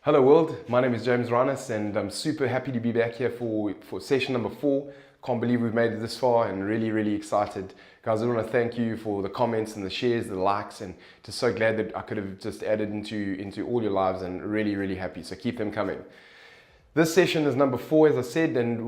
Hello world, my name is James Ranis and I'm super happy to be back here for session number 4. Can't believe we've made it this far and really excited. Guys, I want to thank you for the comments and the shares, the likes, and just so glad that I could have just added into all your lives, and really happy, so keep them coming. This session is number 4, as I said, and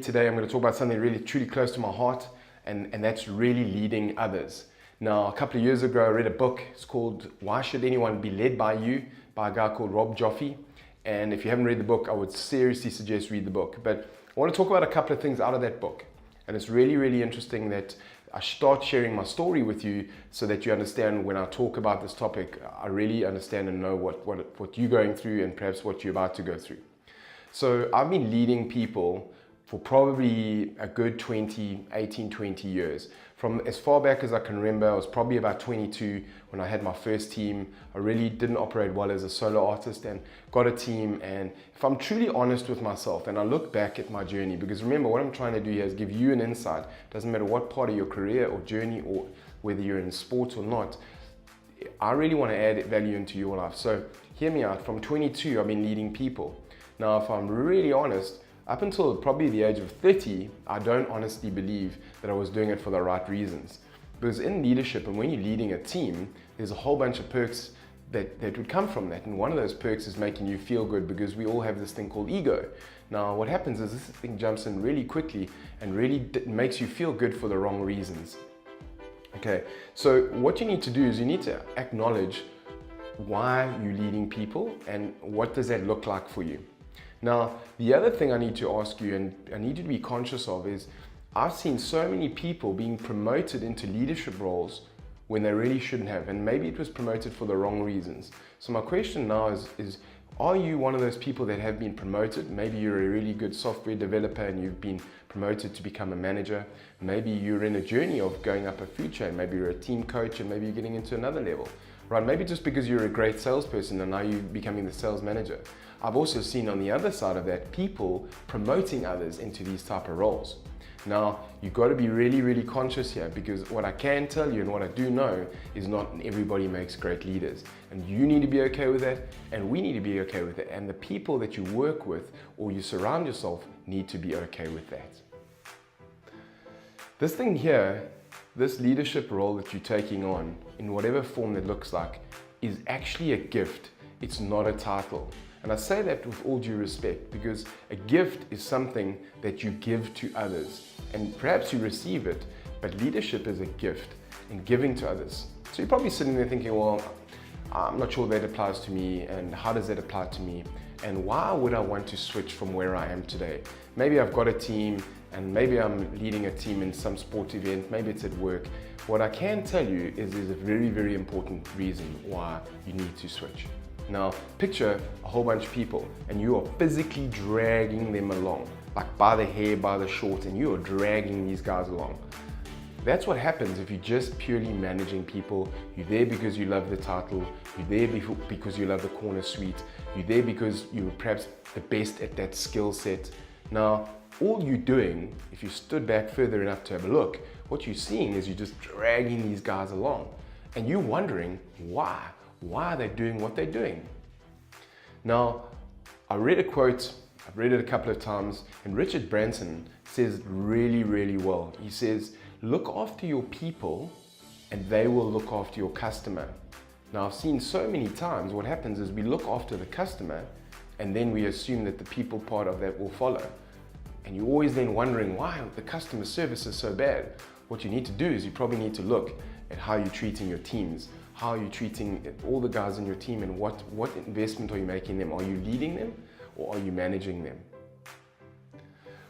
today I'm going to talk about something really truly close to my heart, and that's really leading others. Now, a couple of years ago, I read a book. It's called Why Should Anyone Be Led By You, by a guy called Rob Joffe. And if you haven't read the book, I would seriously suggest read the book. But I want to talk about a couple of things out of that book. And it's really interesting that I start sharing my story with you so that you understand when I talk about this topic, I really understand and know what you're going through and perhaps what you're about to go through. So I've been leading people for probably a good 18, 20 years. From as far back as I can remember, I was probably about 22 when I had my first team. I really didn't operate well as a solo artist and got a team. And if I'm truly honest with myself and I look back at my journey, because remember what I'm trying to do here is give you an insight. Doesn't matter what part of your career or journey or whether you're in sports or not, I really want to add value into your life. So hear me out, from 22 I've been leading people. Now if I'm really honest, up until probably the age of 30, I don't honestly believe that I was doing it for the right reasons. Because in leadership, and when you're leading a team, there's a whole bunch of perks that would come from that. And one of those perks is making you feel good, because we all have this thing called ego. Now, what happens is this thing jumps in really quickly and really makes you feel good for the wrong reasons. Okay, so what you need to do is you need to acknowledge why you're leading people and what does that look like for you. Now, the other thing I need to ask you, and I need you to be conscious of, is I've seen so many people being promoted into leadership roles when they really shouldn't have, and maybe it was promoted for the wrong reasons. So my question now is are you one of those people that have been promoted? Maybe you're a really good software developer and you've been promoted to become a manager. Maybe you're in a journey of going up a food chain. Maybe you're a team coach and maybe you're getting into another level. Right? Maybe just because you're a great salesperson and now you're becoming the sales manager. I've also seen on the other side of that, people promoting others into these type of roles. Now, you've got to be really conscious here, because what I can tell you and what I do know is not everybody makes great leaders. And you need to be okay with that, and we need to be okay with it. And the people that you work with or you surround yourself need to be okay with that. This thing here, this leadership role that you're taking on, in whatever form it looks like, is actually a gift. It's not a title. And I say that with all due respect, because a gift is something that you give to others, and perhaps you receive it, but leadership is a gift in giving to others. So you're probably sitting there thinking, well, I'm not sure that applies to me, and how does that apply to me? And why would I want to switch from where I am today? Maybe I've got a team, and maybe I'm leading a team in some sport event, maybe it's at work. What I can tell you is there's a very important reason why you need to switch. Now, picture a whole bunch of people and you are physically dragging them along, like by the hair, by the shorts, and you are dragging these guys along. That's what happens if you're just purely managing people. You're there because you love the title, you're there because you love the corner suite, you're there because you're perhaps the best at that skill set. Now, all you're doing, if you stood back further enough to have a look, what you're seeing is you're just dragging these guys along. And you're wondering why. Why are they doing what they're doing? Now, I read a quote, I've read it a couple of times, and Richard Branson says it really well. He says, look after your people and they will look after your customer. Now, I've seen so many times what happens is we look after the customer and then we assume that the people part of that will follow. And you're always then wondering why the customer service is so bad. What you need to do is you probably need to look at how you're treating your teams. How are you treating all the guys in your team, and what investment are you making them? Are you leading them or are you managing them?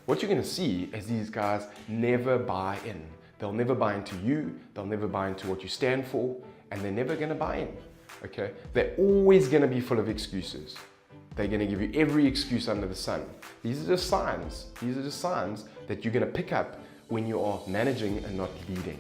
What you're going to see is these guys never buy in. They'll never buy into you, they'll never buy into what you stand for, and they're never going to buy in. Okay? They're always going to be full of excuses. They're going to give you every excuse under the sun. These are just signs. These are just signs that you're going to pick up when you are managing and not leading.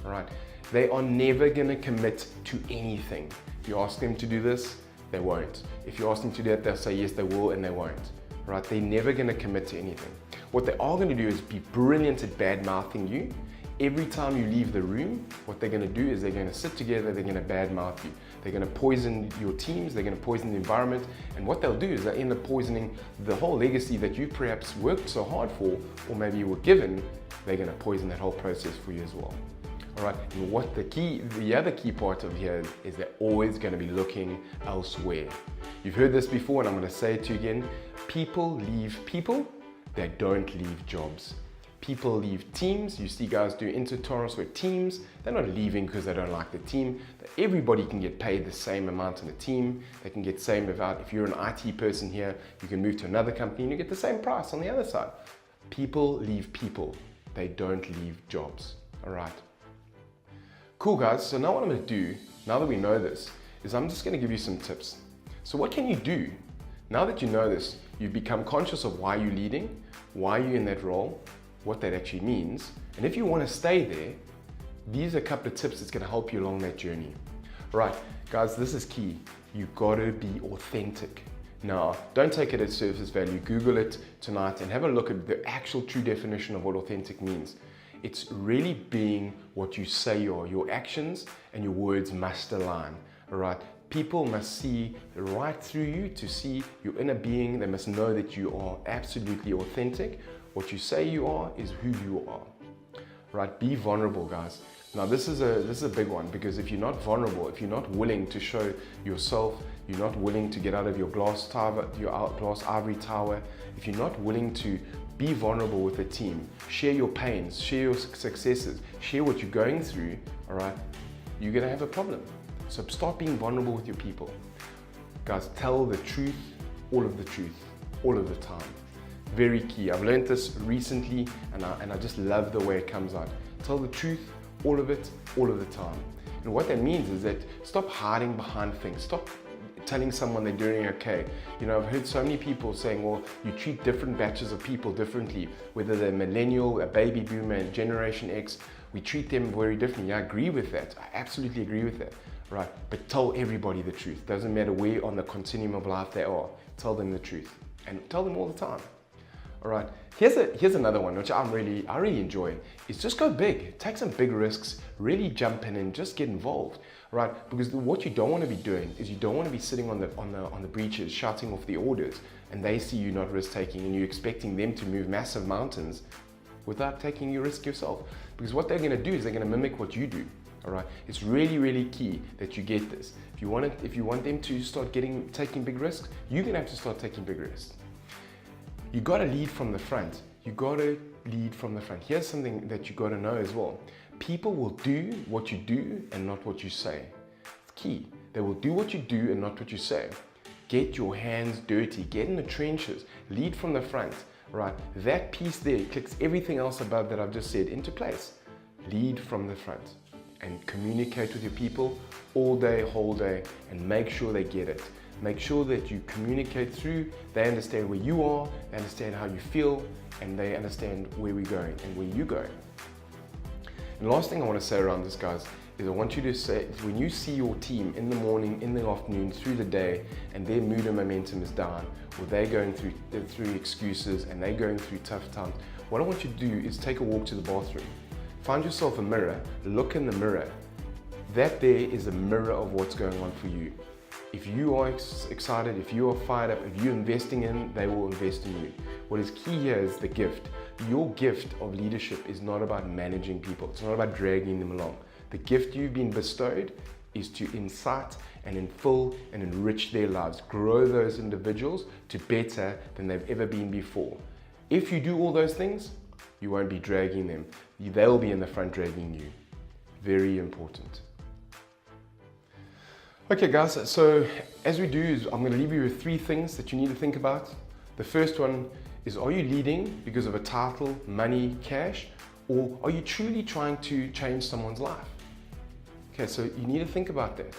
All right? They are never going to commit to anything. If you ask them to do this, they won't. If you ask them to do that, they'll say yes, they will, and they won't. Right? They're never going to commit to anything. What they are going to do is be brilliant at bad-mouthing you. Every time you leave the room, what they're going to do is they're going to sit together, they're going to bad-mouth you. They're going to poison your teams, they're going to poison the environment, and what they'll do is they'll end up poisoning the whole legacy that you perhaps worked so hard for, or maybe you were given. They're going to poison that whole process for you as well. All right, and what the other key part of here is they're always going to be looking elsewhere. You've heard this before, and I'm going to say it to you again. People leave people, they don't leave jobs. People leave teams. You see guys do inter-Taurus with teams. They're not leaving because they don't like the team. Everybody can get paid the same amount in a team. They can get same about, if you're an IT person here, you can move to another company and you get the same price on the other side. People leave people. They don't leave jobs. All right. Cool guys, so now what I'm going to do, now that we know this, is I'm just going to give you some tips. So what can you do? Now that you know this, you've become conscious of why you're leading, why you're in that role, what that actually means, and if you want to stay there, these are a couple of tips that's going to help you along that journey. Right, guys, this is key. You got to be authentic. Now, don't take it at surface value. Google it tonight and have a look at the actual true definition of what authentic means. It's really being what you say you are. Your actions and your words must align. All right. People must see right through you to see your inner being. They must know that you are absolutely authentic. What you say you are is who you are. Right? Be vulnerable, guys. Now this is a big one, because if you're not vulnerable, if you're not willing to show yourself, you're not willing to get out of your glass tower, your glass ivory tower, if you're not willing to be vulnerable with a team, share your pains, share your successes, share what you're going through, all right, you're gonna have a problem. So start being vulnerable with your people. Guys, tell the truth, all of the truth, all of the time. Very key. I've learned this recently, and I just love the way it comes out. Tell the truth, all of it, all of the time. And what that means is that stop hiding behind things. Stop telling someone they're doing okay. You know, I've heard so many people saying, well, you treat different batches of people differently, whether they're millennial, a baby boomer, and Generation X, we treat them very differently. I agree with that. I absolutely agree with that. Right, but tell everybody the truth. Doesn't matter where on the continuum of life they are. Tell them the truth, and tell them all the time. All right. Here's another one which I really enjoy. Is just go big. Take some big risks. Really jump in and just get involved. Right? Because what you don't want to be doing is you don't want to be sitting on the breaches shouting off the orders, and they see you not risk taking, and you're expecting them to move massive mountains without taking your risk yourself. Because what they're going to do is they're going to mimic what you do. All right, it's really key that you get this. If you want them to start taking big risks, you're gonna have to start taking big risks. You gotta lead from the front. You gotta lead from the front. Here's something that you gotta know as well. People will do what you do and not what you say. It's key. They will do what you do and not what you say. Get your hands dirty. Get in the trenches. Lead from the front. Right? That piece there clicks everything else above that I've just said into place. Lead from the front. And communicate with your people all day, whole day, and make sure they get it. Make sure that you communicate through, they understand where you are, they understand how you feel, and they understand where we're going and where you're going. And last thing I want to say around this, guys, is I want you to say, when you see your team in the morning, in the afternoon, through the day, and their mood and momentum is down, or they're going through excuses and they're going through tough times, what I want you to do is take a walk to the bathroom. Find yourself a mirror, look in the mirror. That there is a mirror of what's going on for you. If you are excited, if you are fired up, if you're investing in, they will invest in you. What is key here is the gift. Your gift of leadership is not about managing people. It's not about dragging them along. The gift you've been bestowed is to incite and infill and enrich their lives. Grow those individuals to better than they've ever been before. If you do all those things, you won't be dragging them. They'll be in the front dragging you. Very important. Okay guys, so as we do, I'm going to leave you with 3 things that you need to think about. The first one is, are you leading because of a title, money, cash, or are you truly trying to change someone's life? Okay, so you need to think about that.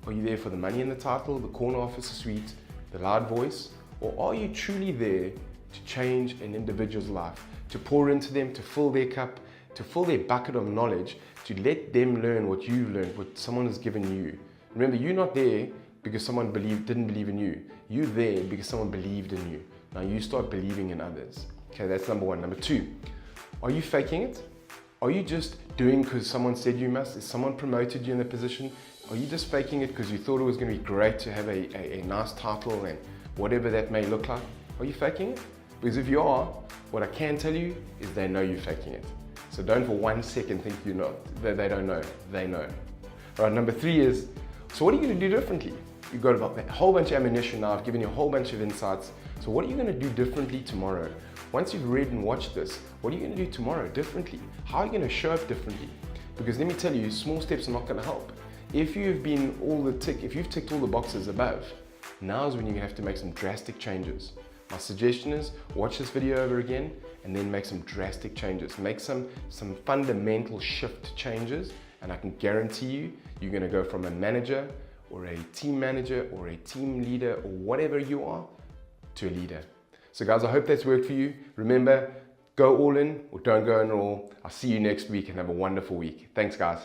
Are you there for the money and the title, the corner officer suite, the loud voice, or are you truly there to change an individual's life? To pour into them, to fill their cup, to fill their bucket of knowledge, to let them learn what you've learned, what someone has given you. Remember, you're not there because someone didn't believe in you. You're there because someone believed in you. Now you start believing in others. Okay, that's number 1. Number 2, are you faking it? Are you just doing because someone said you must? Is someone promoted you in the position? Are you just faking it because you thought it was going to be great to have a nice title and whatever that may look like? Are you faking it? Because if you are, what I can tell you is they know you're faking it. So don't for 1 second think you're not, that they don't know, they know. All right, number 3 is, so what are you going to do differently? You've got a whole bunch of ammunition now, I've given you a whole bunch of insights. So what are you going to do differently tomorrow? Once you've read and watched this, what are you going to do tomorrow differently? How are you going to show up differently? Because let me tell you, small steps are not going to help. If you've ticked all the boxes above, now is when you have to make some drastic changes. My suggestion is watch this video over again and then make some drastic changes. Make some fundamental shift changes, and I can guarantee you, you're going to go from a manager or a team manager or a team leader or whatever you are to a leader. So guys, I hope that's worked for you. Remember, go all in or don't go in at all. I'll see you next week and have a wonderful week. Thanks guys.